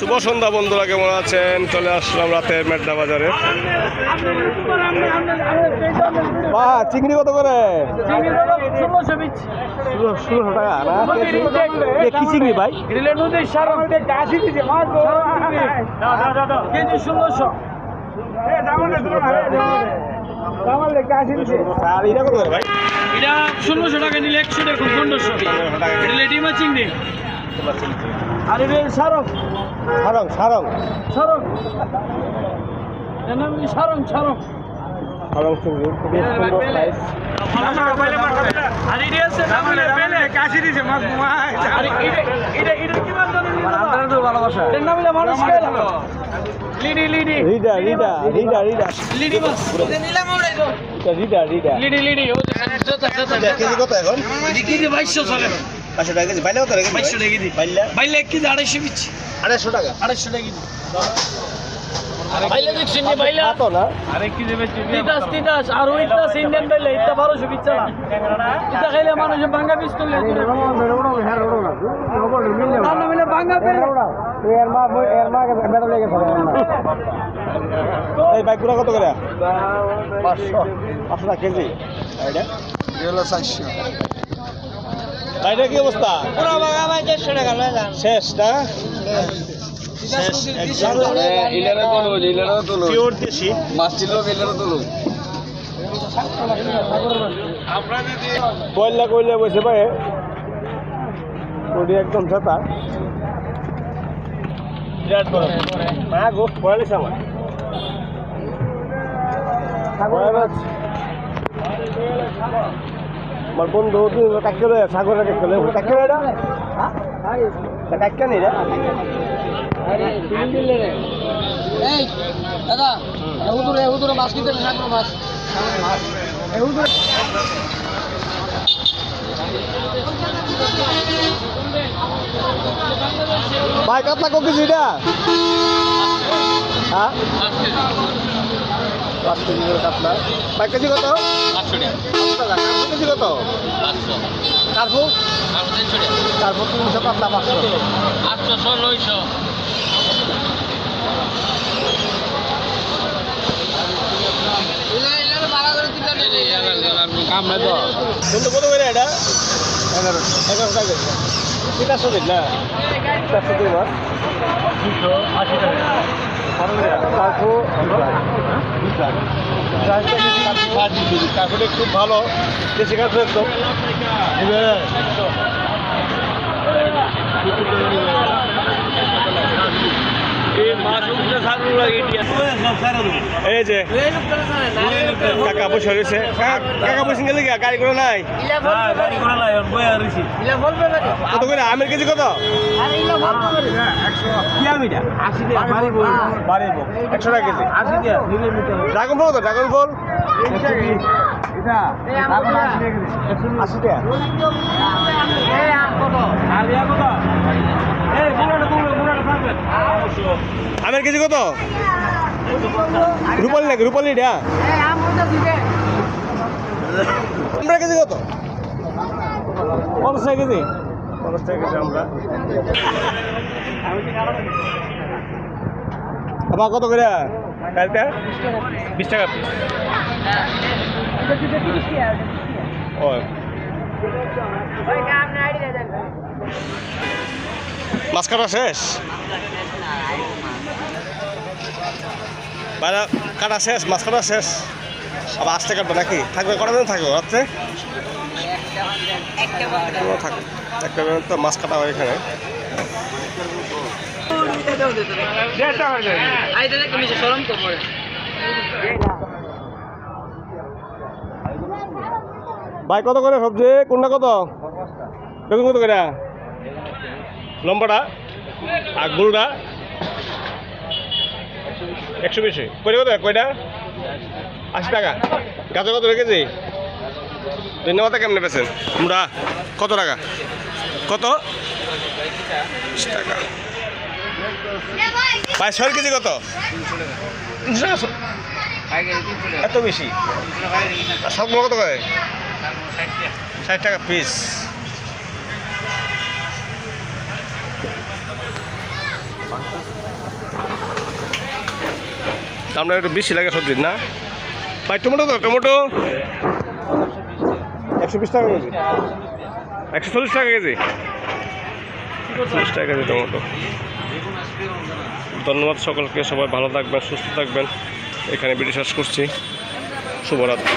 শুভ সন্ধ্যা বন্ধুরা, কেমন আছেন? চলে আসলাম রাতের মেড্ডা বাজারে। চিংড়ি কত করে? 1600 টাকা না? কি চিংড়ি ভাই? কেজি 1600। আর এটা কত করে ভাই? এটা 1600 টাকা নিলে 100 দেখুন 1500 টাকা। এটা লেডিমা চিংড়ি। আর এটা সারং সারং সারং সারং এর নাম সারং সারং সারং চিংড়ি খুবই সুন্দর সাইজ। আর এটা আছে নামলে পেলে কাশি দিছে মাছ মাছ। আর এটা কি মাছ জানেন? আপনারা তো ভালোবাসা। এর নাম হলো মানুষ খায় না। Lidi Lidi read a read a read a read a Lidi মাছ। এটা নিলাম আমরা এটা। রিডা রিডা লিডি লিডি ও জোতা জোতা। কেজি কত এখন? কেজি 2200 চলে। 500 টাকা কেজি। বাইলে কত রেখে? 2200 টাকা কেজি। বাইলা বাইলে এক কেজি 250 বিচ্ছি। 250 টাকা। 250 টাকা কেজি। বাইলে দেখছেন নি বাইলে? তো না। আরেক কেজি বেচছি। তিতাস আর ওইটা ইন্ডিয়ান বাইলে এটা 1200 বিচ্ছা না। এটা খাইলে মানুষে ভাঙা পিস তুলে। আর না মিলে ভাঙা পিস। এর মা বেটা লেগে থাকে না। এই বাইকুরা কত করে? 500 টাকা কেজি। এইটা এগুলো 400। বাইরে কি অবস্থা? পুরো ভাঙা ভাই 150 টাকা লয় যান। শেষ না? ইলারা তোলো পিওর দেশি মাছ ছিল ইলারা তোলো। কয়লা কয়লা বসে ভাই ওটি একদম ছাতা বিরাট বড় মা গো পড়ালিস আমার আমার বন্ধু কাকলে সাগরের কাকলে কাকলে এটা কাকা নেই রে এই দাদা হুদুরে মাছ কিনতে সাগর মাছ হুদুরে ভাই কাতলা কত কেজি এটা? হ্যাঁ 5 কেজি করে কাতলা। 5 কেজি কত? 500 টাকা। 5 টাকা। 5 কেজি কত? 500 কারফু 300 টাকা। কারফু 300 কাতলা 500 800 900 কামড়ে তো বন্ধু কত করে এটা? 11 টাকা কেজি। এটা সঠিক না? 400 টাকা মাছ 280 টাকা। কারফু কারফুটা খুব ভালো দেশি কারফু একদম। এই যে কাকা বসে রয়েছে। কাকা বসে গেলে গাড়ি করে নাই কত করে? আমের কেজি কত? 100 টাকা কেজি। ড্রাগন ফল কত? ড্রাগন ফল 80 টাকা। আমের কেজি কত? রূপালি নাকি? রূপালি এটা আমরা কেজি কত? 50 টাকা কেজি। 50 টাকা কেজি আমরা। আবার কত করে? কালটা 20 টাকা পিস। ও মাছ কাটা শেষ? বাইরে কাটা শেষ? মাছ কাটা শেষ? আবার আসতে কাটবে নাকি? থাকবে কটা দিন থাকবে রাত্রে? থাকবে একটা তো মাছ কাটা হয় এখানে। ভাই কত করে সবজি? কোনটা কত? বেগুন কত করে? লম্বাটা আর গোলটা 120। কয়টা কত? কয়টা? 80 টাকা। গাজর কত রেখেছি? ধন্যবাদ। কেমনে পেয়েছেন তোমরা? কত টাকা? কত? 20 টাকা। ভাই 6 কেজি কত? 300 টাকা। এত বেশি? সবগুলো কত করে? 60 টাকা পিস। দামটা একটু বেশি লাগে সবজির না ভাই টমেটো তো টমেটো 120 টাকা কেজি 140 টাকা কেজি 40 টাকা কেজি টমেটো। ধন্যবাদ সকলকে, সবাই ভালো থাকবেন, সুস্থ থাকবেন। এখানে ভিডিও শেষ করছি। শুভরাত্রি।